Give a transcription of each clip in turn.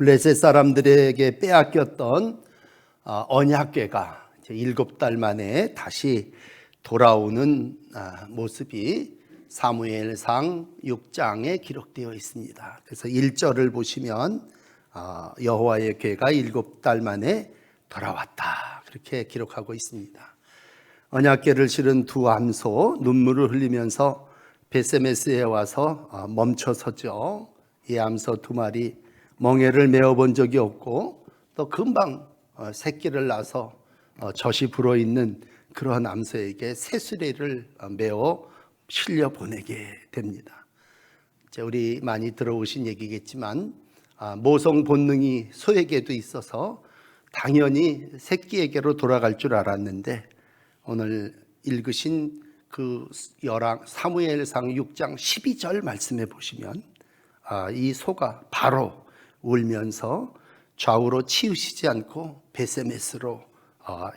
블레셋 사람들에게 빼앗겼던 언약궤가 7달 만에 다시 돌아오는 모습이 사무엘상 6장에 기록되어 있습니다. 그래서 1절을 보시면 여호와의 궤가 7달 만에 돌아왔다, 그렇게 기록하고 있습니다. 언약궤를 실은 두 암소 눈물을 흘리면서 베세메스에 와서 멈춰서죠. 이 암소 두 마리 멍에를 메어본 적이 없고 또 금방 새끼를 낳아서 젖이 불어있는 그러한 암소에게 새수레를 메어 실려 보내게 됩니다. 이제 우리 많이 들어오신 얘기겠지만 모성 본능이 소에게도 있어서 당연히 새끼에게로 돌아갈 줄 알았는데, 오늘 읽으신 그 사무엘상 6장 12절 말씀에 보시면 이 소가 바로 울면서 좌우로 치우치지 않고 베세메스로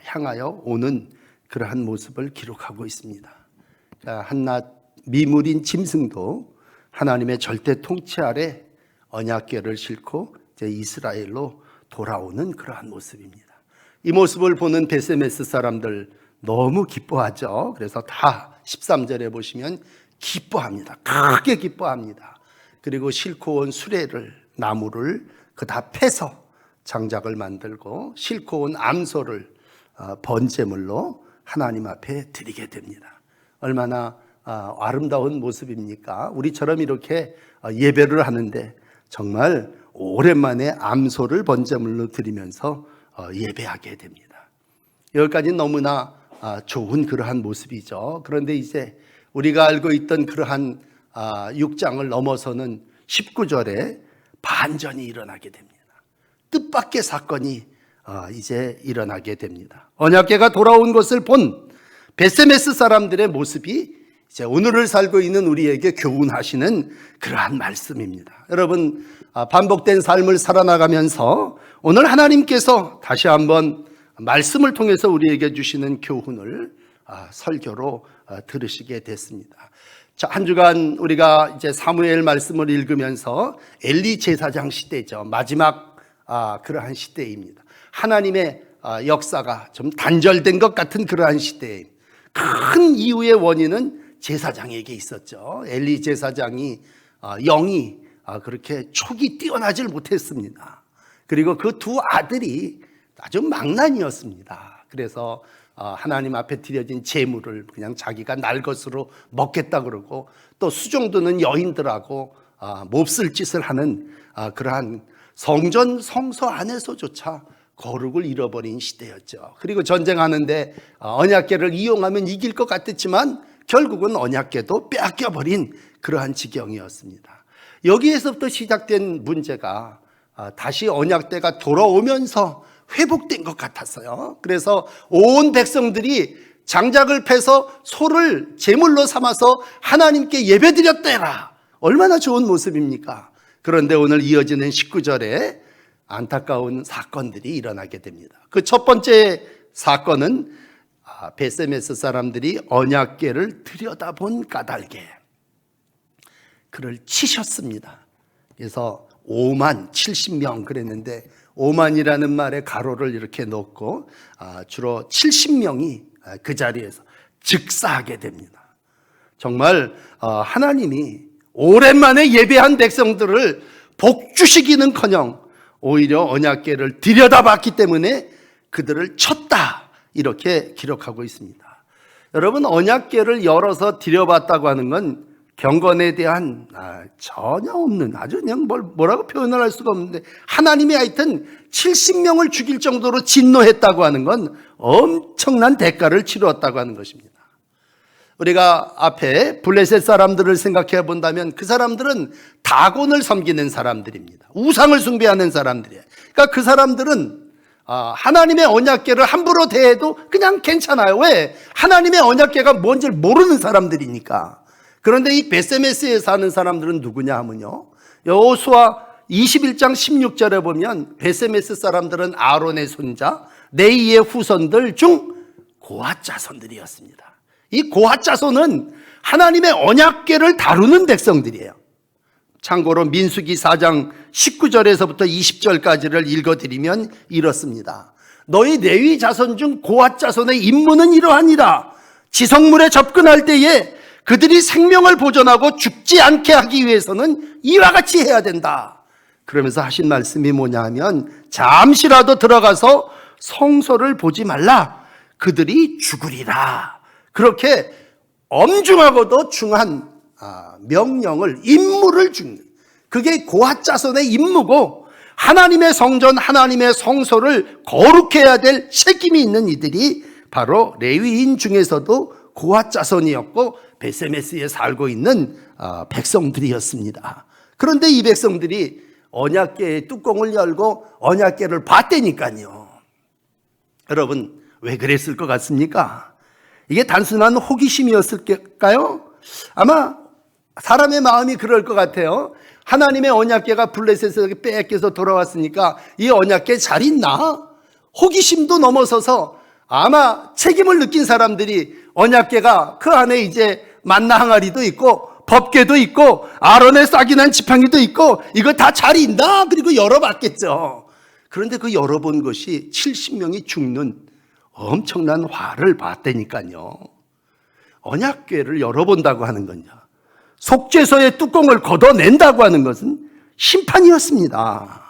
향하여 오는 그러한 모습을 기록하고 있습니다. 한낱 미물인 짐승도 하나님의 절대 통치 아래 언약궤를 싣고 이제 이스라엘로 돌아오는 그러한 모습입니다. 이 모습을 보는 베세메스 사람들 너무 기뻐하죠. 그래서 다 13절에 보시면 기뻐합니다. 크게 기뻐합니다. 그리고 싣고 온 수레를, 나무를 다 패서 장작을 만들고 싣고 온 암소를 번제물로 하나님 앞에 드리게 됩니다. 얼마나 아름다운 모습입니까? 우리처럼 이렇게 예배를 하는데 정말 오랜만에 암소를 번제물로 드리면서 예배하게 됩니다. 여기까지는 너무나 좋은 그러한 모습이죠. 그런데 이제 우리가 알고 있던 그러한 6장을 넘어서는 19절에 반전이 일어나게 됩니다. 뜻밖의 사건이 이제 일어나게 됩니다. 언약궤가 돌아온 것을 본 베세메스 사람들의 모습이 이제 오늘을 살고 있는 우리에게 교훈하시는 그러한 말씀입니다. 여러분, 반복된 삶을 살아나가면서 오늘 하나님께서 다시 한번 말씀을 통해서 우리에게 주시는 교훈을 설교로 들으시게 됐습니다. 자, 한 주간 우리가 이제 사무엘 말씀을 읽으면서 엘리 제사장 시대죠. 마지막 그러한 시대입니다. 하나님의 역사가 좀 단절된 것 같은 그러한 시대에 큰 이유의 원인은 제사장에게 있었죠. 엘리 제사장이 영이 그렇게 촉이 뛰어나질 못했습니다. 그리고 그 두 아들이 아주 망난이었습니다. 그래서 하나님 앞에 드려진 제물을 그냥 자기가 날 것으로 먹겠다 그러고, 또 수종드는 여인들하고 몹쓸 짓을 하는 그러한 성전 성소 안에서조차 거룩을 잃어버린 시대였죠. 그리고 전쟁하는데 언약궤를 이용하면 이길 것 같았지만 결국은 언약궤도 빼앗겨버린 그러한 지경이었습니다. 여기에서부터 시작된 문제가 다시 언약궤가 돌아오면서 회복된 것 같았어요. 그래서 온 백성들이 장작을 패서 소를 제물로 삼아서 하나님께 예배드렸대라. 얼마나 좋은 모습입니까? 그런데 오늘 이어지는 19절에 안타까운 사건들이 일어나게 됩니다. 그 첫 번째 사건은 베세메스 사람들이 언약궤를 들여다본 까닭에 그를 치셨습니다. 그래서 5만 70명 그랬는데 5만이라는 말에 가로를 이렇게 넣고 주로 70명이 그 자리에서 즉사하게 됩니다. 정말 하나님이 오랜만에 예배한 백성들을 복주시기는커녕 오히려 언약궤를 들여다봤기 때문에 그들을 쳤다, 이렇게 기록하고 있습니다. 여러분, 언약궤를 열어서 들여봤다고 하는 건 경건에 대한 전혀 없는, 아주 그냥 뭐라고 표현을 할 수가 없는데, 하나님이 하여튼 70명을 죽일 정도로 진노했다고 하는 건 엄청난 대가를 치루었다고 하는 것입니다. 우리가 앞에 블레셋 사람들을 생각해 본다면 그 사람들은 다곤을 섬기는 사람들입니다. 우상을 숭배하는 사람들이에요. 그러니까 그 사람들은 하나님의 언약궤를 함부로 대해도 그냥 괜찮아요. 왜? 하나님의 언약궤가 뭔지를 모르는 사람들이니까. 그런데 이 베세메스에 사는 사람들은 누구냐 하면요, 여호수아 21장 16절에 보면 베세메스 사람들은 아론의 손자 네이의 후손들 중 고핫 자손들이었습니다. 이 고핫 자손은 하나님의 언약궤를 다루는 백성들이에요. 참고로 민수기 4장 19절에서부터 20절까지를 읽어드리면 이렇습니다. 너희 레위 자손 중 고핫 자손의 임무는 이러하니라. 지성물에 접근할 때에 그들이 생명을 보존하고 죽지 않게 하기 위해서는 이와 같이 해야 된다. 그러면서 하신 말씀이 뭐냐 하면 잠시라도 들어가서 성소를 보지 말라. 그들이 죽으리라. 그렇게 엄중하고도 중한 명령을, 임무를 주는, 그게 고핫 자손의 임무고 하나님의 성전, 하나님의 성소를 거룩해야 될 책임이 있는 이들이 바로 레위인 중에서도 고핫 자손이었고 베세메스에 살고 있는 백성들이었습니다. 그런데 이 백성들이 언약궤의 뚜껑을 열고 언약궤를 봤다니까요. 여러분, 왜 그랬을 것 같습니까? 이게 단순한 호기심이었을까요? 아마 사람의 마음이 그럴 것 같아요. 하나님의 언약궤가 블레셋에서 빼앗겨서 돌아왔으니까 이 언약궤 잘 있나? 호기심도 넘어서서 아마 책임을 느낀 사람들이 언약궤가 그 안에 이제 만나 항아리도 있고 법궤도 있고 아론의 싹이 난 지팡이도 있고 이거 다 잘 있나? 그리고 열어봤겠죠. 그런데 그 열어본 것이 70명이 죽는 엄청난 화를 봤다니까요. 언약궤를 열어본다고 하는 건요, 속죄소의 뚜껑을 걷어낸다고 하는 것은 심판이었습니다.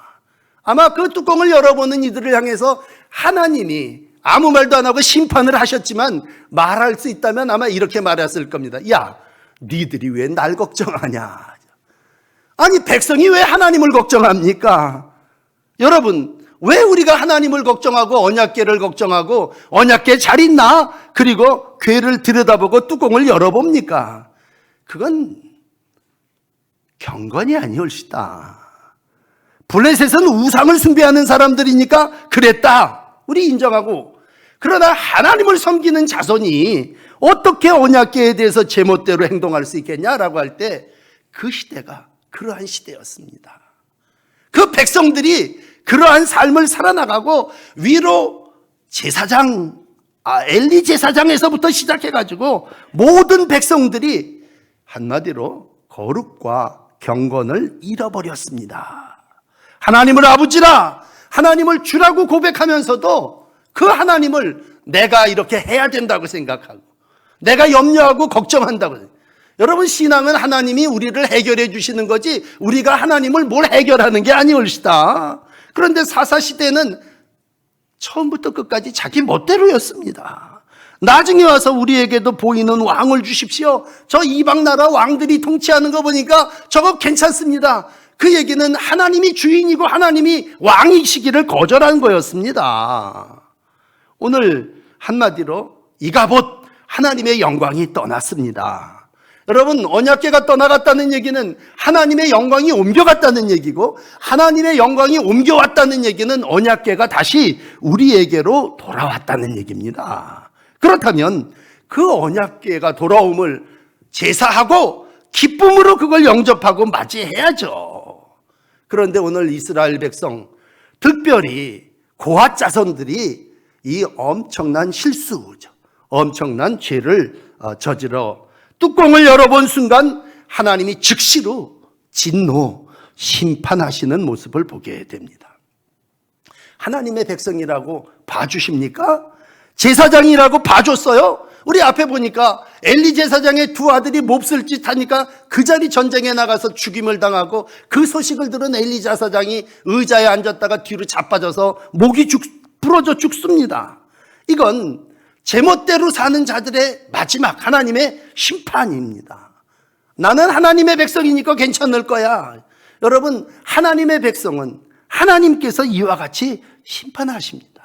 아마 그 뚜껑을 열어보는 이들을 향해서 하나님이 아무 말도 안 하고 심판을 하셨지만 말할 수 있다면 아마 이렇게 말했을 겁니다. 야, 니들이 왜 날 걱정하냐? 아니, 백성이 왜 하나님을 걱정합니까? 여러분, 왜 우리가 하나님을 걱정하고 언약궤를 걱정하고 언약궤 잘 있나? 그리고 궤를 들여다보고 뚜껑을 열어봅니까? 그건 경건이 아니올시다. 블레셋은 우상을 숭배하는 사람들이니까 그랬다, 우리 인정하고, 그러나 하나님을 섬기는 자손이 어떻게 언약궤에 대해서 제멋대로 행동할 수 있겠냐라고 할 때 그 시대가 그러한 시대였습니다. 그 백성들이 그러한 삶을 살아나가고 위로 제사장, 엘리 제사장에서부터 시작해가지고 모든 백성들이 한마디로 거룩과 경건을 잃어버렸습니다. 하나님을 아버지라, 하나님을 주라고 고백하면서도 그 하나님을 내가 이렇게 해야 된다고 생각하고 내가 염려하고 걱정한다고 생각해요. 여러분, 신앙은 하나님이 우리를 해결해 주시는 거지 우리가 하나님을 뭘 해결하는 게 아니올시다. 그런데 사사시대는 처음부터 끝까지 자기 멋대로였습니다. 나중에 와서 우리에게도 보이는 왕을 주십시오. 저 이방 나라 왕들이 통치하는 거 보니까 저거 괜찮습니다. 그 얘기는 하나님이 주인이고 하나님이 왕이시기를 거절한 거였습니다. 오늘 한마디로 이가봇 하나님의 영광이 떠났습니다. 여러분, 언약궤가 떠나갔다는 얘기는 하나님의 영광이 옮겨갔다는 얘기고, 하나님의 영광이 옮겨왔다는 얘기는 언약궤가 다시 우리에게로 돌아왔다는 얘기입니다. 그렇다면 그 언약궤가 돌아옴을 제사하고 기쁨으로 그걸 영접하고 맞이해야죠. 그런데 오늘 이스라엘 백성, 특별히 고핫 자손들이 이 엄청난 실수죠, 엄청난 죄를 저지러 뚜껑을 열어본 순간 하나님이 즉시로 진노, 심판하시는 모습을 보게 됩니다. 하나님의 백성이라고 봐주십니까? 제사장이라고 봐줬어요? 우리 앞에 보니까 엘리 제사장의 두 아들이 몹쓸 짓 하니까 그 자리 전쟁에 나가서 죽임을 당하고, 그 소식을 들은 엘리 제사장이 의자에 앉았다가 뒤로 자빠져서 목이 부러져 죽습니다. 이건 제멋대로 사는 자들의 마지막 하나님의 심판입니다. 나는 하나님의 백성이니까 괜찮을 거야. 여러분, 하나님의 백성은 하나님께서 이와 같이 심판하십니다.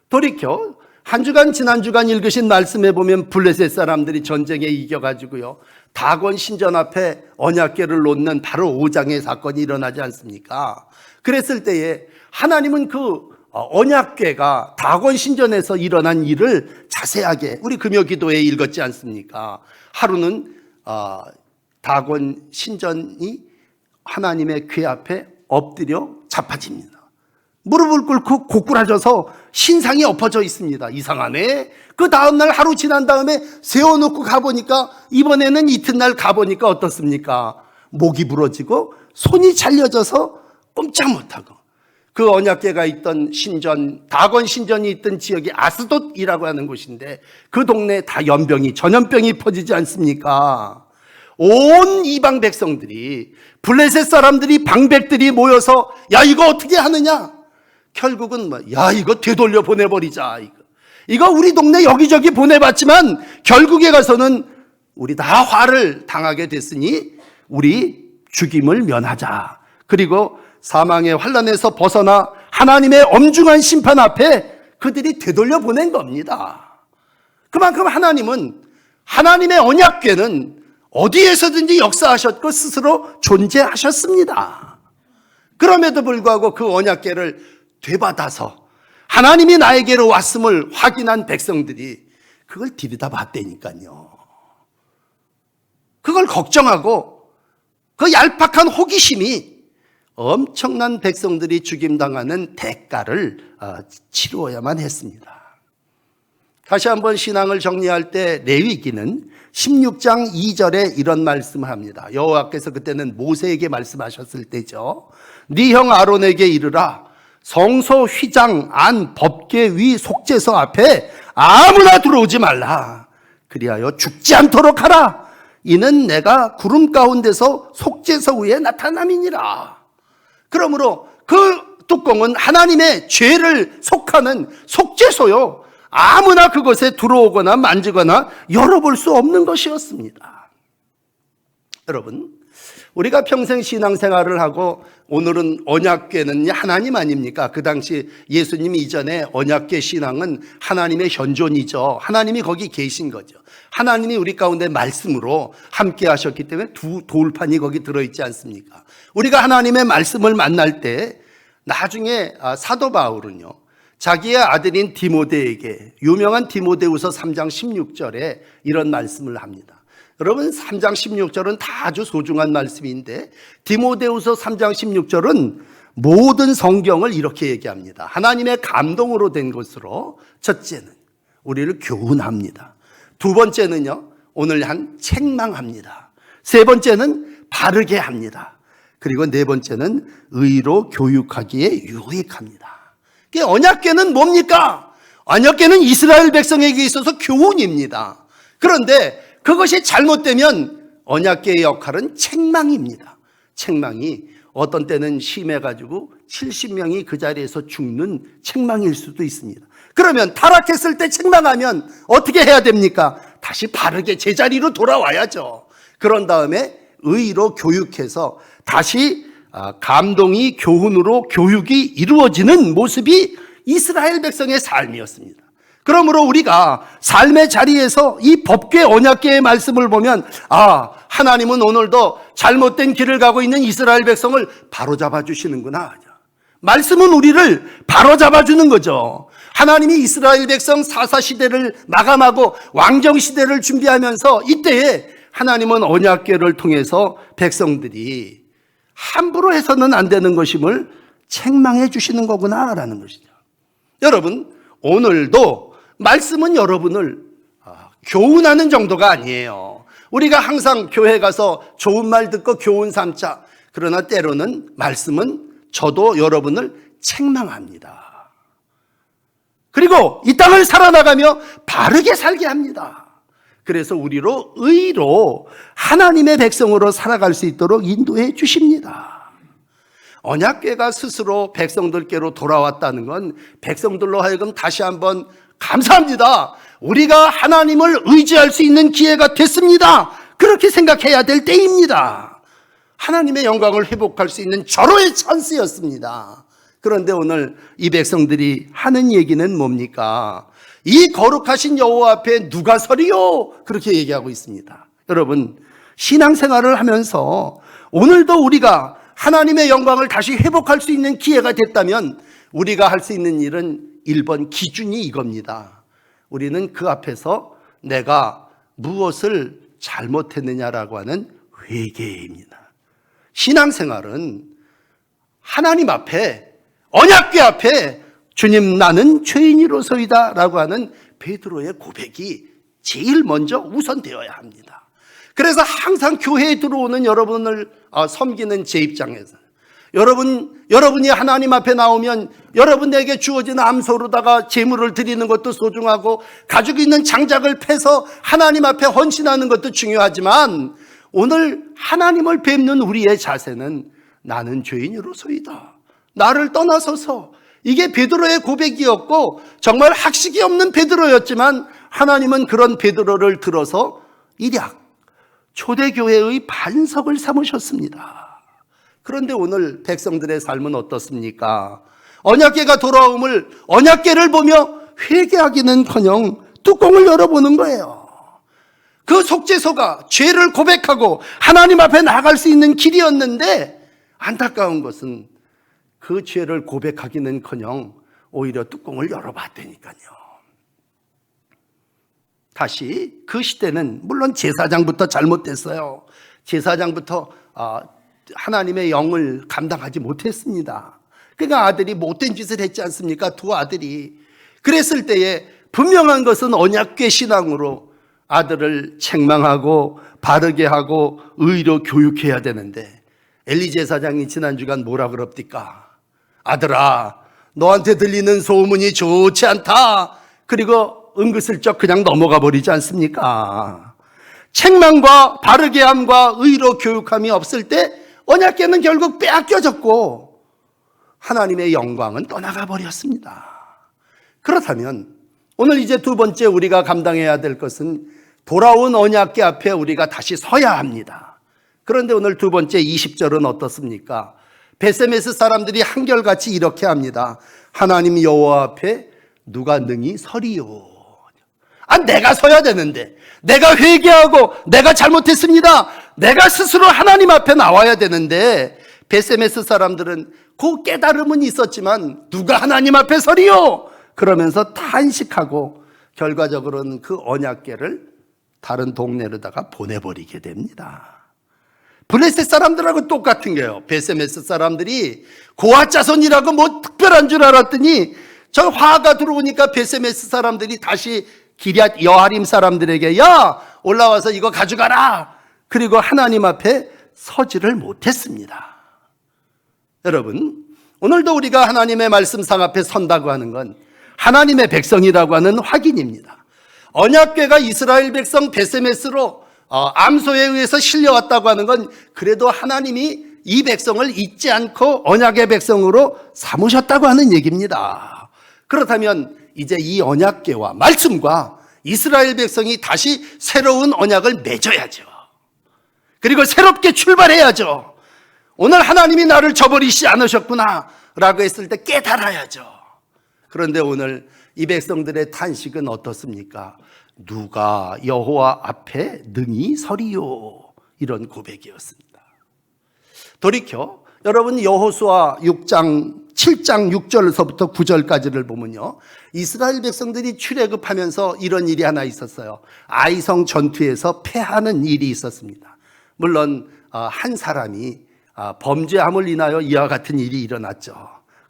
돌이켜 한 주간, 지난 주간 읽으신 말씀에 보면 블레셋 사람들이 전쟁에 이겨가지고요, 다곤 신전 앞에 언약궤를 놓는 바로 5장의 사건이 일어나지 않습니까? 그랬을 때에 하나님은 그 언약궤가 다곤 신전에서 일어난 일을 자세하게 우리 금요 기도에 읽었지 않습니까? 하루는 다곤 신전이 하나님의 궤 앞에 엎드려 자빠집니다. 무릎을 꿇고 고꾸라져서 신상이 엎어져 있습니다. 이상하네. 그 다음날 하루 지난 다음에 세워놓고 가보니까, 이번에는 이튿날 가보니까 어떻습니까? 목이 부러지고 손이 잘려져서 꼼짝 못하고, 그 언약궤가 있던 신전, 다곤 신전이 있던 지역이 아스돗이라고 하는 곳인데 그 동네에 다 연병이, 전염병이 퍼지지 않습니까? 온 이방 백성들이, 블레셋 사람들이, 방백들이 모여서 야 이거 어떻게 하느냐? 결국은 야 이거 되돌려 보내버리자. 이거 우리 동네 여기저기 보내봤지만 결국에 가서는 우리 다 화를 당하게 됐으니 우리 죽임을 면하자. 그리고 사망의 환란에서 벗어나 하나님의 엄중한 심판 앞에 그들이 되돌려 보낸 겁니다. 그만큼 하나님은, 하나님의 언약궤는 어디에서든지 역사하셨고 스스로 존재하셨습니다. 그럼에도 불구하고 그 언약궤를 되받아서 하나님이 나에게로 왔음을 확인한 백성들이 그걸 들여다봤다니까요. 그걸 걱정하고 그 얄팍한 호기심이 엄청난 백성들이 죽임당하는 대가를 치루어야만 했습니다. 다시 한번 신앙을 정리할 때 레위기는 16장 2절에 이런 말씀을 합니다. 여호와께서 그때는 모세에게 말씀하셨을 때죠. 네 형 아론에게 이르라, 성소 휘장 안 법궤 위 속죄소 앞에 아무나 들어오지 말라. 그리하여 죽지 않도록 하라. 이는 내가 구름 가운데서 속죄소 위에 나타남이니라. 그러므로 그 뚜껑은 하나님의 죄를 속하는 속죄소요, 아무나 그곳에 들어오거나 만지거나 열어볼 수 없는 것이었습니다. 여러분, 우리가 평생 신앙생활을 하고 오늘은 언약궤는 하나님 아닙니까? 그 당시 예수님 이전에 언약궤 신앙은 하나님의 현존이죠. 하나님이 거기 계신 거죠. 하나님이 우리 가운데 말씀으로 함께 하셨기 때문에 두 돌판이 거기 들어있지 않습니까? 우리가 하나님의 말씀을 만날 때 나중에 사도 바울은요, 자기의 아들인 디모데에게 유명한 디모데후서 3장 16절에 이런 말씀을 합니다. 여러분, 3장 16절은 다 아주 소중한 말씀인데 디모데후서 3장 16절은 모든 성경을 이렇게 얘기합니다. 하나님의 감동으로 된 것으로 첫째는 우리를 교훈합니다. 두 번째는요, 오늘 한 책망합니다. 세 번째는 바르게 합니다. 그리고 네 번째는 의로 교육하기에 유익합니다. 언약궤는 뭡니까? 언약궤는 이스라엘 백성에게 있어서 교훈입니다. 그런데 그것이 잘못되면 언약궤의 역할은 책망입니다. 책망이 어떤 때는 심해가지고 70명이 그 자리에서 죽는 책망일 수도 있습니다. 그러면 타락했을 때 책망하면 어떻게 해야 됩니까? 다시 바르게 제자리로 돌아와야죠. 그런 다음에 의로 교육해서 다시 감동이 교훈으로 교육이 이루어지는 모습이 이스라엘 백성의 삶이었습니다. 그러므로 우리가 삶의 자리에서 이 법궤 언약궤의 말씀을 보면 하나님은 오늘도 잘못된 길을 가고 있는 이스라엘 백성을 바로잡아 주시는구나. 말씀은 우리를 바로잡아 주는 거죠. 하나님이 이스라엘 백성 사사시대를 마감하고 왕정시대를 준비하면서 이때에 하나님은 언약궤를 통해서 백성들이 함부로 해서는 안 되는 것임을 책망해 주시는 거구나라는 것이죠. 여러분, 오늘도 말씀은 여러분을 교훈하는 정도가 아니에요. 우리가 항상 교회 가서 좋은 말 듣고 교훈 삼자. 그러나 때로는 말씀은 저도 여러분을 책망합니다. 그리고 이 땅을 살아나가며 바르게 살게 합니다. 그래서 우리로 의로 하나님의 백성으로 살아갈 수 있도록 인도해 주십니다. 언약궤가 스스로 백성들께로 돌아왔다는 건 백성들로 하여금 다시 한번 감사합니다, 우리가 하나님을 의지할 수 있는 기회가 됐습니다, 그렇게 생각해야 될 때입니다. 하나님의 영광을 회복할 수 있는 절호의 찬스였습니다. 그런데 오늘 이 백성들이 하는 얘기는 뭡니까? 이 거룩하신 여호와 앞에 누가 서리요? 그렇게 얘기하고 있습니다. 여러분, 신앙생활을 하면서 오늘도 우리가 하나님의 영광을 다시 회복할 수 있는 기회가 됐다면 우리가 할 수 있는 일은 1번 기준이 이겁니다. 우리는 그 앞에서 내가 무엇을 잘못했느냐라고 하는 회개입니다. 신앙생활은 하나님 앞에, 언약궤 앞에 주님 나는 죄인이로소이다 라고 하는 베드로의 고백이 제일 먼저 우선되어야 합니다. 그래서 항상 교회에 들어오는 여러분을 섬기는 제 입장에서 여러분이 하나님 앞에 나오면 여러분에게 주어진 암소로다가 제물을 드리는 것도 소중하고 가지고 있는 장작을 패서 하나님 앞에 헌신하는 것도 중요하지만 오늘 하나님을 뵙는 우리의 자세는 나는 죄인으로서이다. 나를 떠나서서 이게 베드로의 고백이었고 정말 학식이 없는 베드로였지만 하나님은 그런 베드로를 들어서 일약 초대교회의 반석을 삼으셨습니다. 그런데 오늘 백성들의 삶은 어떻습니까? 언약궤가 돌아옴을 언약궤를 보며 회개하기는커녕 뚜껑을 열어보는 거예요. 그 속죄소가 죄를 고백하고 하나님 앞에 나아갈 수 있는 길이었는데 안타까운 것은 그 죄를 고백하기는커녕 오히려 뚜껑을 열어봤다니까요. 다시 그 시대는 물론 제사장부터 잘못됐어요. 제사장부터 하나님의 영을 감당하지 못했습니다. 그러니까 아들이 못된 짓을 했지 않습니까? 두 아들이. 그랬을 때에 분명한 것은 언약궤 신앙으로 아들을 책망하고 바르게 하고 의로 교육해야 되는데 엘리 제사장이 지난 주간 뭐라 그럽니까? 아들아, 너한테 들리는 소문이 좋지 않다. 그리고 은근슬쩍 그냥 넘어가 버리지 않습니까? 책망과 바르게 함과 의로 교육함이 없을 때 언약궤는 결국 빼앗겨졌고 하나님의 영광은 떠나가 버렸습니다. 그렇다면 오늘 이제 두 번째 우리가 감당해야 될 것은 돌아온 언약궤 앞에 우리가 다시 서야 합니다. 그런데 오늘 두 번째 20절은 어떻습니까? 베세메스 사람들이 한결같이 이렇게 합니다. 하나님 여호와 앞에 누가 능히 서리요? 내가 서야 되는데, 내가 회개하고 내가 잘못했습니다. 내가 스스로 하나님 앞에 나와야 되는데 베세메스 사람들은 그 깨달음은 있었지만 누가 하나님 앞에 서리요? 그러면서 탄식하고 결과적으로는 그 언약궤를 다른 동네로다가 보내버리게 됩니다. 블레셋 사람들하고 똑같은 게요. 베세메스 사람들이 고아 자손이라고 뭐 특별한 줄 알았더니 저 화가 들어오니까 베세메스 사람들이 다시 기럇 여아림 사람들에게 야 올라와서 이거 가져가라. 그리고 하나님 앞에 서지를 못했습니다. 여러분, 오늘도 우리가 하나님의 말씀상 앞에 선다고 하는 건 하나님의 백성이라고 하는 확인입니다. 언약궤가 이스라엘 백성 베세메스로 암소에 의해서 실려왔다고 하는 건 그래도 하나님이 이 백성을 잊지 않고 언약의 백성으로 삼으셨다고 하는 얘기입니다. 그렇다면 이제 이 언약궤와 말씀과 이스라엘 백성이 다시 새로운 언약을 맺어야죠. 그리고 새롭게 출발해야죠. 오늘 하나님이 나를 저버리지 않으셨구나 라고 했을 때 깨달아야죠. 그런데 오늘 이 백성들의 탄식은 어떻습니까? 누가 여호와 앞에 능히 서리요? 이런 고백이었습니다. 돌이켜 여러분 여호수아 6장 7장 6절서부터 9절까지를 보면요, 이스라엘 백성들이 출애굽하면서 이런 일이 하나 있었어요. 아이성 전투에서 패하는 일이 있었습니다. 물론 한 사람이 범죄함을 인하여 이와 같은 일이 일어났죠.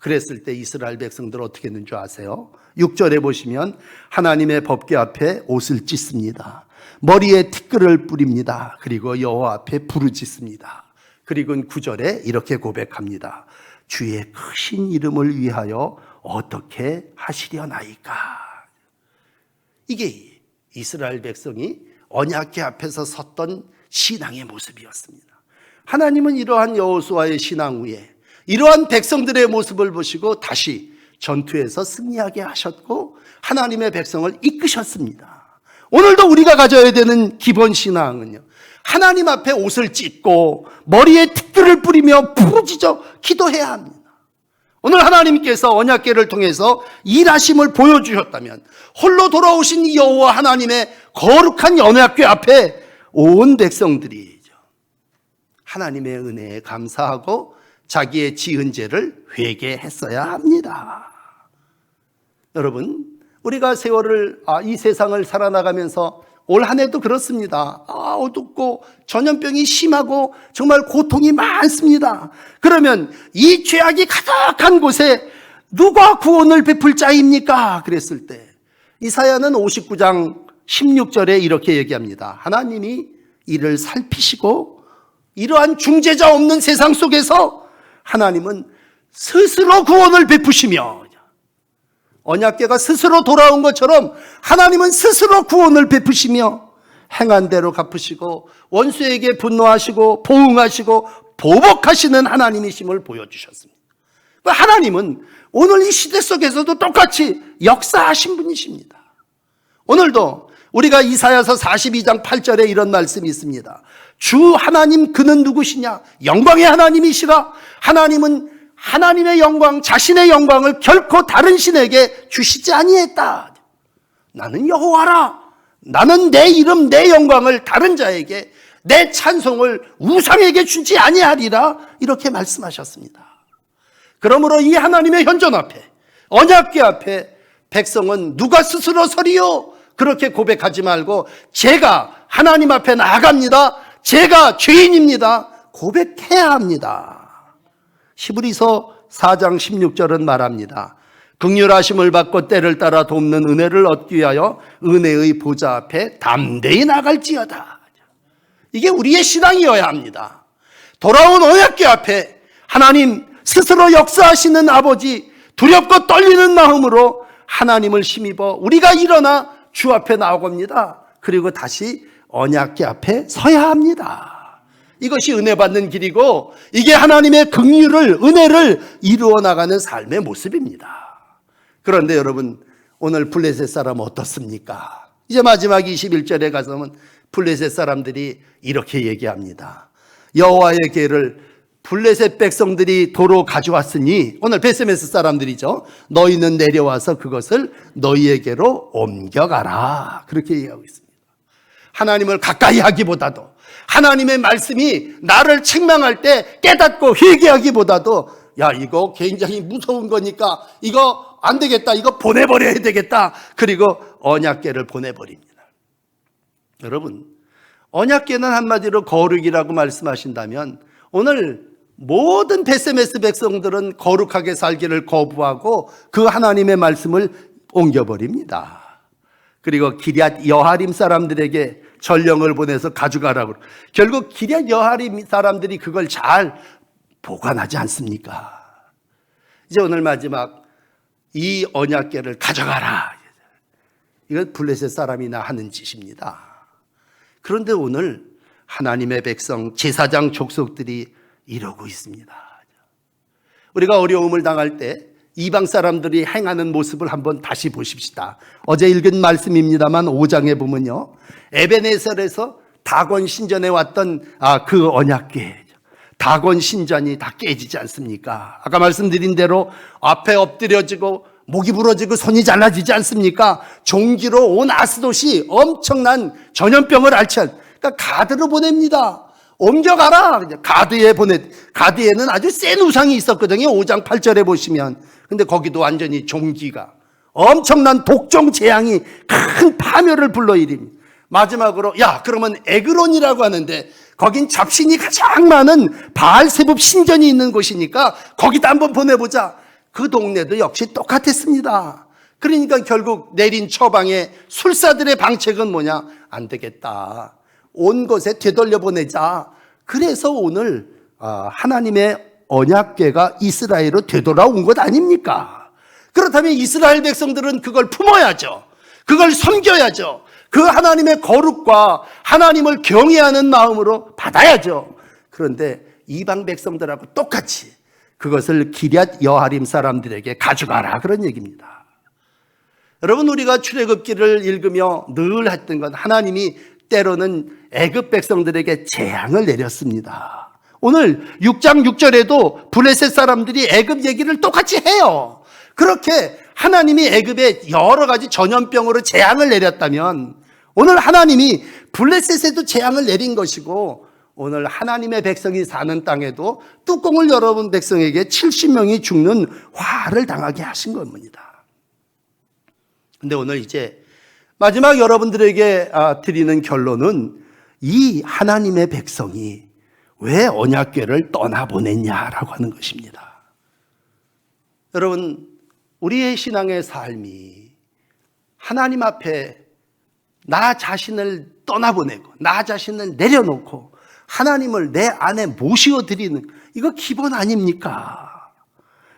그랬을 때 이스라엘 백성들 어떻게 했는 줄 아세요? 6절에 보시면 하나님의 법궤 앞에 옷을 찢습니다. 머리에 티끌을 뿌립니다. 그리고 여호와 앞에 부르짖습니다. 그리고 9절에 이렇게 고백합니다. 주의 크신 이름을 위하여 어떻게 하시려나이까. 이게 이스라엘 백성이 언약궤 앞에서 섰던 신앙의 모습이었습니다. 하나님은 이러한 여호수아의 신앙 후에 이러한 백성들의 모습을 보시고 다시 전투에서 승리하게 하셨고 하나님의 백성을 이끄셨습니다. 오늘도 우리가 가져야 되는 기본 신앙은요, 하나님 앞에 옷을 찢고 머리에 티끌을 뿌리며 부르짖어 기도해야 합니다. 오늘 하나님께서 언약궤를 통해서 일하심을 보여주셨다면 홀로 돌아오신 이 여호와 하나님의 거룩한 언약궤 앞에 온 백성들이 하나님의 은혜에 감사하고 자기의 지은 죄를 회개했어야 합니다. 여러분, 우리가 세월을 이 세상을 살아나가면서 올 한 해도 그렇습니다. 어둡고 전염병이 심하고 정말 고통이 많습니다. 그러면 이 죄악이 가득한 곳에 누가 구원을 베풀 자입니까? 그랬을 때 이사야는 59장 16절에 이렇게 얘기합니다. 하나님이 이를 살피시고 이러한 중재자 없는 세상 속에서 하나님은 스스로 구원을 베푸시며 언약궤가 스스로 돌아온 것처럼 하나님은 스스로 구원을 베푸시며 행한 대로 갚으시고 원수에게 분노하시고 보응하시고 보복하시는 하나님이심을 보여주셨습니다. 하나님은 오늘 이 시대 속에서도 똑같이 역사하신 분이십니다. 오늘도 우리가 이사야서 42장 8절에 이런 말씀이 있습니다. 주 하나님 그는 누구시냐? 영광의 하나님이시라. 하나님은 하나님의 영광, 자신의 영광을 결코 다른 신에게 주시지 아니했다. 나는 여호와라. 나는 내 이름, 내 영광을 다른 자에게, 내 찬송을 우상에게 주지 아니하리라. 이렇게 말씀하셨습니다. 그러므로 이 하나님의 현존 앞에, 언약궤 앞에 백성은 누가 스스로 서리요? 그렇게 고백하지 말고 제가 하나님 앞에 나아갑니다. 제가 죄인입니다. 고백해야 합니다. 히브리서 4장 16절은 말합니다. 긍휼하심을 받고 때를 따라 돕는 은혜를 얻기 위하여 은혜의 보좌 앞에 담대히 나갈지어다. 이게 우리의 신앙이어야 합니다. 돌아온 언약궤 앞에 하나님 스스로 역사하시는 아버지, 두렵고 떨리는 마음으로 하나님을 힘입어 우리가 일어나 주 앞에 나오겁니다. 그리고 다시 언약궤 앞에 서야 합니다. 이것이 은혜 받는 길이고 이게 하나님의 긍휼을, 은혜를 이루어 나가는 삶의 모습입니다. 그런데 여러분, 오늘 블레셋 사람 어떻습니까? 이제 마지막 21절에 가서는 블레셋 사람들이 이렇게 얘기합니다. 여호와의 궤를 블레셋 백성들이 도로 가져왔으니, 오늘 베세메스 사람들이죠. 너희는 내려와서 그것을 너희에게로 옮겨가라. 그렇게 얘기하고 있습니다. 하나님을 가까이 하기보다도, 하나님의 말씀이 나를 책망할 때 깨닫고 회개하기보다도, 야, 이거 굉장히 무서운 거니까 이거 안 되겠다, 이거 보내버려야 되겠다. 그리고 언약궤를 보내버립니다. 여러분, 언약궤는 한마디로 거룩이라고 말씀하신다면 오늘 모든 베세메스 백성들은 거룩하게 살기를 거부하고 그 하나님의 말씀을 옮겨버립니다. 그리고 기럇 여하림 사람들에게 전령을 보내서 가져가라고. 결국 기럇 여하림 사람들이 그걸 잘 보관하지 않습니까? 이제 오늘 마지막 이 언약궤를 가져가라. 이건 블레셋 사람이나 하는 짓입니다. 그런데 오늘 하나님의 백성, 제사장 족속들이 이러고 있습니다. 우리가 어려움을 당할 때 이방 사람들이 행하는 모습을 한번 다시 보십시다. 어제 읽은 말씀입니다만 5장에 보면요, 에베네셀에서 다곤 신전에 왔던 그 언약궤, 다곤 신전이 다 깨지지 않습니까? 아까 말씀드린 대로 앞에 엎드려지고 목이 부러지고 손이 잘라지지 않습니까? 종기로 온 아스돗이 엄청난 전염병을 앓지 않. 그러니까 가드로 보냅니다. 옮겨가라. 가드에는 아주 센 우상이 있었거든요. 5장 8절에 보시면. 근데 거기도 완전히 종기가, 엄청난 독종 재앙이 큰 파멸을 불러일입니다. 마지막으로, 야, 그러면 에그론이라고 하는데 거긴 잡신이 가장 많은 바알세붑 신전이 있는 곳이니까 거기다 한번 보내보자. 그 동네도 역시 똑같았습니다. 그러니까 결국 내린 처방에 술사들의 방책은 뭐냐? 안 되겠다. 온 것에 되돌려 보내자. 그래서 오늘 하나님의 언약궤가 이스라엘로 되돌아온 것 아닙니까? 그렇다면 이스라엘 백성들은 그걸 품어야죠. 그걸 섬겨야죠. 그 하나님의 거룩과 하나님을 경외하는 마음으로 받아야죠. 그런데 이방 백성들하고 똑같이 그것을 기럇 여하림 사람들에게 가져가라, 그런 얘기입니다. 여러분, 우리가 출애굽기를 읽으며 늘 했던 건 하나님이 때로는 애굽 백성들에게 재앙을 내렸습니다. 오늘 6장 6절에도 블레셋 사람들이 애굽 얘기를 똑같이 해요. 그렇게 하나님이 애굽에 여러 가지 전염병으로 재앙을 내렸다면 오늘 하나님이 블레셋에도 재앙을 내린 것이고, 오늘 하나님의 백성이 사는 땅에도 뚜껑을 열어본 백성에게 70명이 죽는 화를 당하게 하신 겁니다. 근데 오늘 이제 마지막 여러분들에게 드리는 결론은, 이 하나님의 백성이 왜 언약궤를 떠나보냈냐라고 하는 것입니다. 여러분, 우리의 신앙의 삶이 하나님 앞에 나 자신을 떠나보내고 나 자신을 내려놓고 하나님을 내 안에 모시어드리는, 이거 기본 아닙니까?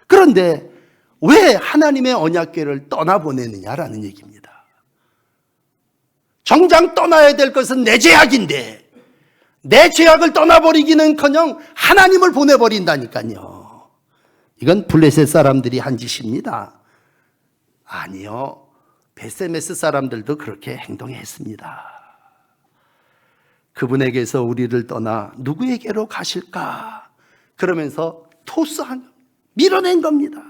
그런데 왜 하나님의 언약궤를 떠나보내느냐라는 얘기입니다. 정작 떠나야 될 것은 내 죄악인데 내 죄악을 떠나버리기는커녕 하나님을 보내버린다니까요. 이건 블레셋 사람들이 한 짓입니다. 아니요, 베세메스 사람들도 그렇게 행동했습니다. 그분에게서 우리를 떠나 누구에게로 가실까? 그러면서 밀어낸 겁니다.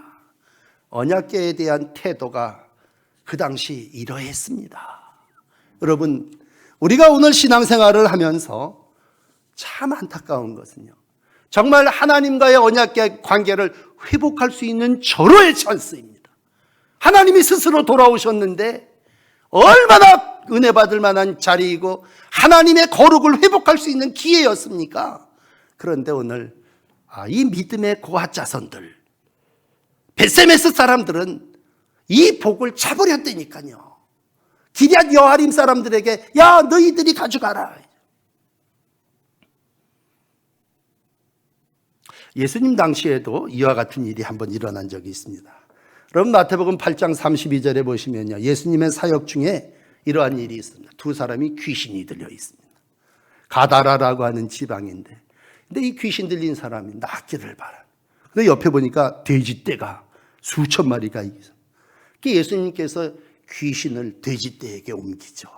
언약궤에 대한 태도가 그 당시 이러했습니다. 여러분, 우리가 오늘 신앙생활을 하면서 참 안타까운 것은요, 정말 하나님과의 언약궤 관계를 회복할 수 있는 절호의 찬스입니다. 하나님이 스스로 돌아오셨는데 얼마나 은혜 받을 만한 자리이고 하나님의 거룩을 회복할 수 있는 기회였습니까? 그런데 오늘 이 믿음의 고아 자손들, 베세메스 사람들은 이 복을 차버렸다니까요. 기럇 여아림 사람들에게 야, 너희들이 가져가라. 예수님 당시에도 이와 같은 일이 한번 일어난 적이 있습니다. 여러분, 마태복음 8장 32절에 보시면요, 예수님의 사역 중에 이러한 일이 있습니다. 두 사람이 귀신이 들려 있습니다. 가다라라고 하는 지방인데, 근데 이 귀신 들린 사람이 낫기를 바라. 근데 옆에 보니까 돼지떼가 수천 마리가 있어요. 예수님께서 귀신을 돼지떼에게 옮기죠.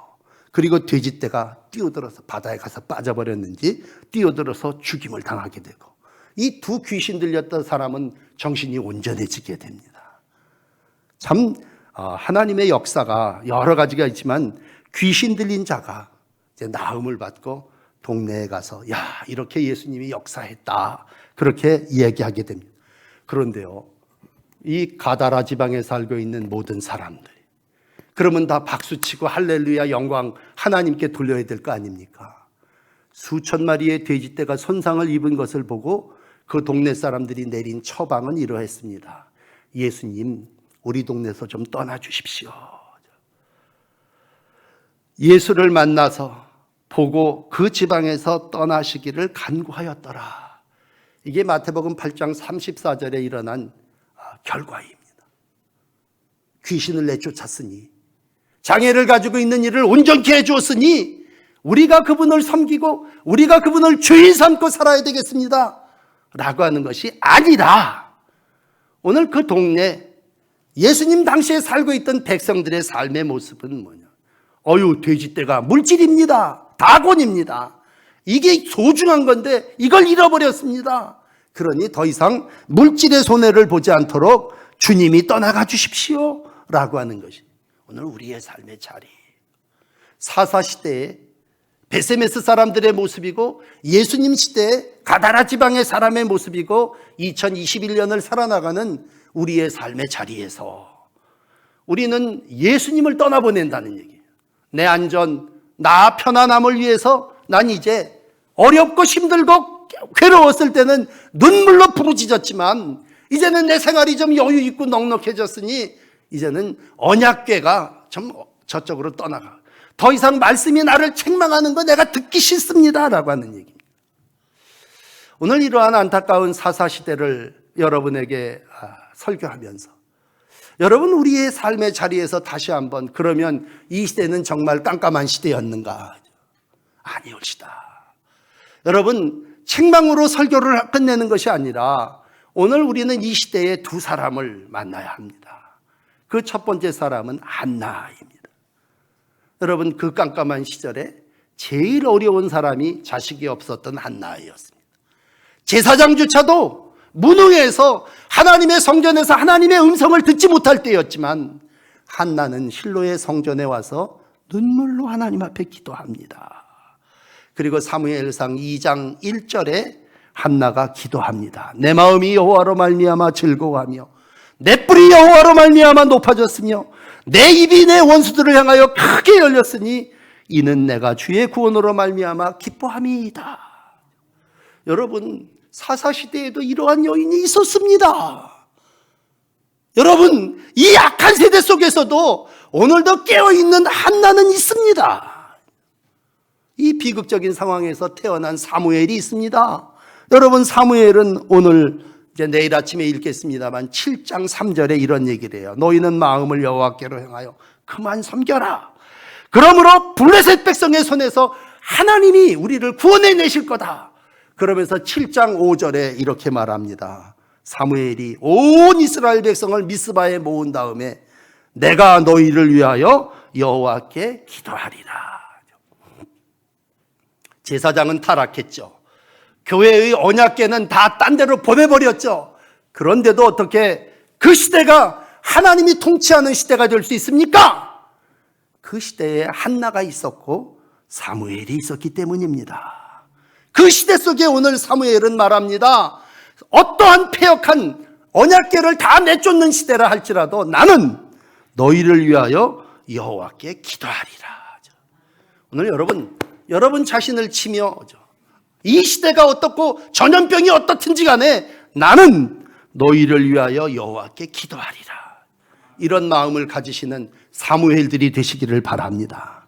그리고 돼지떼가 뛰어들어서 바다에 가서 빠져버렸는지 뛰어들어서 죽임을 당하게 되고, 이 두 귀신 들렸던 사람은 정신이 온전해지게 됩니다. 참 하나님의 역사가 여러 가지가 있지만 귀신 들린 자가 이제 나음을 받고 동네에 가서 야, 이렇게 예수님이 역사했다, 그렇게 이야기하게 됩니다. 그런데요, 이 가다라 지방에 살고 있는 모든 사람들, 그러면 다 박수치고 할렐루야 영광 하나님께 돌려야 될 거 아닙니까? 수천 마리의 돼지떼가 손상을 입은 것을 보고 그 동네 사람들이 내린 처방은 이러했습니다. 예수님, 우리 동네에서 좀 떠나주십시오. 예수를 만나서 보고 그 지방에서 떠나시기를 간구하였더라. 이게 마태복음 8장 34절에 일어난 결과입니다. 귀신을 내쫓았으니, 장애를 가지고 있는 이를 온전케 해주었으니 우리가 그분을 섬기고 우리가 그분을 주인 삼고 살아야 되겠습니다 라고 하는 것이 아니라, 오늘 그 동네 예수님 당시에 살고 있던 백성들의 삶의 모습은 뭐냐? 돼지떼가 물질입니다. 다곤입니다. 이게 소중한 건데 이걸 잃어버렸습니다. 그러니 더 이상 물질의 손해를 보지 않도록 주님이 떠나가 주십시오 라고 하는 것이 오늘 우리의 삶의 자리. 사사시대에 베세메스 사람들의 모습이고 예수님 시대에 가다라 지방의 사람의 모습이고 2021년을 살아나가는 우리의 삶의 자리에서 우리는 예수님을 떠나보낸다는 얘기예요. 내 안전, 나 편안함을 위해서 난 이제 어렵고 힘들고 괴로웠을 때는 눈물로 부르짖었지만 이제는 내 생활이 좀 여유 있고 넉넉해졌으니 이제는 언약궤가 좀 저쪽으로 떠나가. 더 이상 말씀이 나를 책망하는 거 내가 듣기 싫습니다 라고 하는 얘기입니다. 오늘 이러한 안타까운 사사시대를 여러분에게 설교하면서 여러분, 우리의 삶의 자리에서 다시 한번, 그러면 이 시대는 정말 깜깜한 시대였는가? 아니올시다. 여러분, 책망으로 설교를 끝내는 것이 아니라 오늘 우리는 이 시대에 두 사람을 만나야 합니다. 그 첫 번째 사람은 한나입니다. 여러분, 그 깜깜한 시절에 제일 어려운 사람이 자식이 없었던 한나였습니다. 제사장조차도 무능해서 하나님의 성전에서 하나님의 음성을 듣지 못할 때였지만 한나는 실로의 성전에 와서 눈물로 하나님 앞에 기도합니다. 그리고 사무엘상 2장 1절에 한나가 기도합니다. 내 마음이 여호와로 말미암아 즐거워하며 내 뿔이 여호와로 말미암아 높아졌으며 내 입이 내 원수들을 향하여 크게 열렸으니 이는 내가 주의 구원으로 말미암아 기뻐함이다. 여러분, 사사시대에도 이러한 여인이 있었습니다. 여러분, 이 악한 세대 속에서도 오늘도 깨어있는 한나는 있습니다. 이 비극적인 상황에서 태어난 사무엘이 있습니다. 여러분, 사무엘은 오늘 이제 내일 아침에 읽겠습니다만 7장 3절에 이런 얘기를 해요. 너희는 마음을 여호와께로 향하여 그만 섬겨라. 그러므로 블레셋 백성의 손에서 하나님이 우리를 구원해내실 거다. 그러면서 7장 5절에 이렇게 말합니다. 사무엘이 온 이스라엘 백성을 미스바에 모은 다음에 내가 너희를 위하여 여호와께 기도하리라. 제사장은 타락했죠. 교회의 언약궤는 다 딴 데로 보내버렸죠. 그런데도 어떻게 그 시대가 하나님이 통치하는 시대가 될 수 있습니까? 그 시대에 한나가 있었고 사무엘이 있었기 때문입니다. 그 시대 속에 오늘 사무엘은 말합니다. 어떠한 패역한 언약궤를 다 내쫓는 시대라 할지라도 나는 너희를 위하여 여호와께 기도하리라. 오늘 여러분 자신을 치며 이 시대가 어떻고 전염병이 어떻든지 간에 나는 너희를 위하여 여호와께 기도하리라. 이런 마음을 가지시는 사무엘들이 되시기를 바랍니다.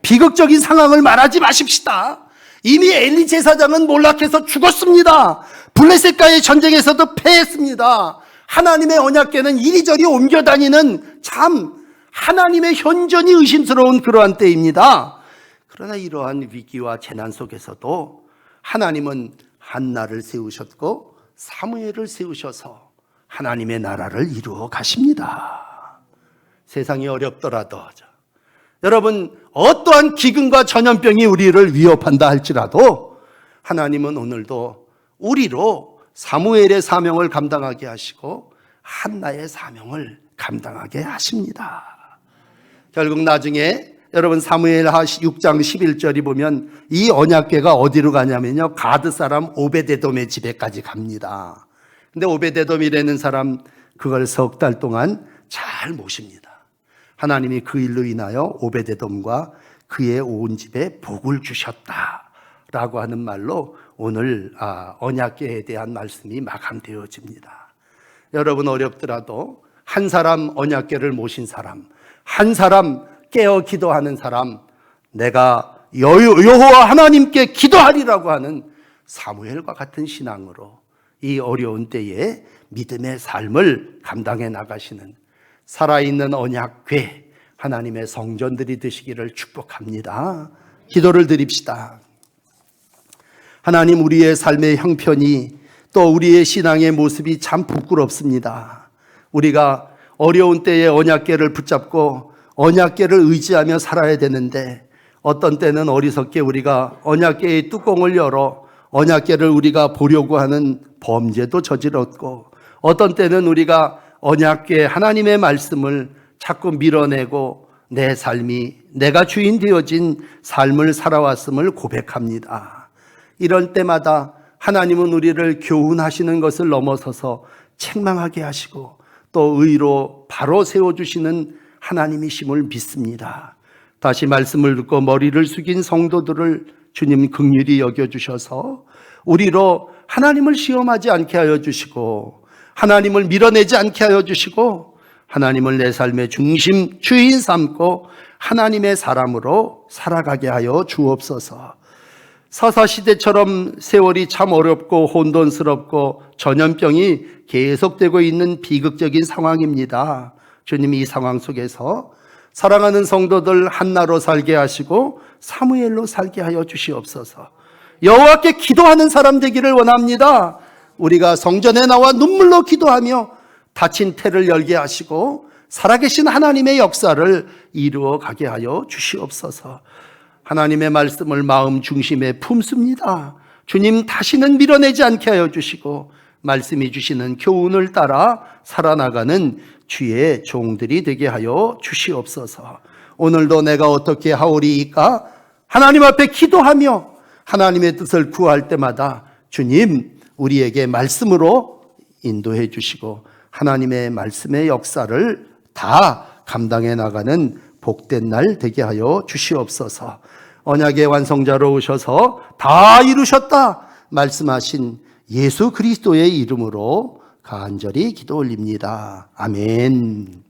비극적인 상황을 말하지 마십시다. 이미 엘리 제사장은 몰락해서 죽었습니다. 블레셋과의 전쟁에서도 패했습니다. 하나님의 언약궤는 이리저리 옮겨다니는 참 하나님의 현존이 의심스러운 그러한 때입니다. 그러나 이러한 위기와 재난 속에서도 하나님은 한나를 세우셨고 사무엘을 세우셔서 하나님의 나라를 이루어 가십니다. 세상이 어렵더라도 여러분, 어떠한 기근과 전염병이 우리를 위협한다 할지라도 하나님은 오늘도 우리로 사무엘의 사명을 감당하게 하시고 한나의 사명을 감당하게 하십니다. 결국 나중에 여러분 사무엘 6장 11절이 보면 이 언약궤가 어디로 가냐면요, 가드 사람 오베데돔의 집에까지 갑니다. 근데 오베데돔이라는 사람 그걸 석 달 동안 잘 모십니다. 하나님이 그 일로 인하여 오베데돔과 그의 온 집에 복을 주셨다라고 하는 말로 오늘 언약궤에 대한 말씀이 마감되어집니다. 여러분, 어렵더라도 한 사람 언약궤를 모신 사람, 한 사람 깨어 기도하는 사람, 내가 여호와 하나님께 기도하리라고 하는 사무엘과 같은 신앙으로 이 어려운 때에 믿음의 삶을 감당해 나가시는 살아있는 언약궤 하나님의 성전들이 되시기를 축복합니다. 기도를 드립시다. 하나님, 우리의 삶의 형편이 또 우리의 신앙의 모습이 참 부끄럽습니다. 우리가 어려운 때에 언약궤를 붙잡고 언약궤를 의지하며 살아야 되는데 어떤 때는 어리석게 우리가 언약궤의 뚜껑을 열어 언약궤를 우리가 보려고 하는 범죄도 저질렀고, 어떤 때는 우리가 언약궤 하나님의 말씀을 자꾸 밀어내고 내 삶이 내가 주인 되어진 삶을 살아왔음을 고백합니다. 이럴 때마다 하나님은 우리를 교훈하시는 것을 넘어서서 책망하게 하시고 또 의로 바로 세워주시는 하나님이심을 믿습니다. 다시 말씀을 듣고 머리를 숙인 성도들을 주님 긍휼히 여겨주셔서 우리로 하나님을 시험하지 않게 하여 주시고 하나님을 밀어내지 않게 하여 주시고 하나님을 내 삶의 중심 주인 삼고 하나님의 사람으로 살아가게 하여 주옵소서. 사사시대처럼 세월이 참 어렵고 혼돈스럽고 전염병이 계속되고 있는 비극적인 상황입니다. 주님, 이 상황 속에서 사랑하는 성도들 한나로 살게 하시고 사무엘로 살게 하여 주시옵소서. 여호와께 기도하는 사람 되기를 원합니다. 우리가 성전에 나와 눈물로 기도하며 닫힌 태를 열게 하시고 살아계신 하나님의 역사를 이루어 가게 하여 주시옵소서. 하나님의 말씀을 마음 중심에 품습니다. 주님, 다시는 밀어내지 않게 하여 주시고 말씀이 주시는 교훈을 따라 살아나가는 주의 종들이 되게 하여 주시옵소서. 오늘도 내가 어떻게 하오리이까? 하나님 앞에 기도하며 하나님의 뜻을 구할 때마다 주님, 우리에게 말씀으로 인도해 주시고 하나님의 말씀의 역사를 다 감당해 나가는 복된 날 되게 하여 주시옵소서. 언약의 완성자로 오셔서 다 이루셨다 말씀하신 예수 그리스도의 이름으로 간절히 기도 올립니다. 아멘.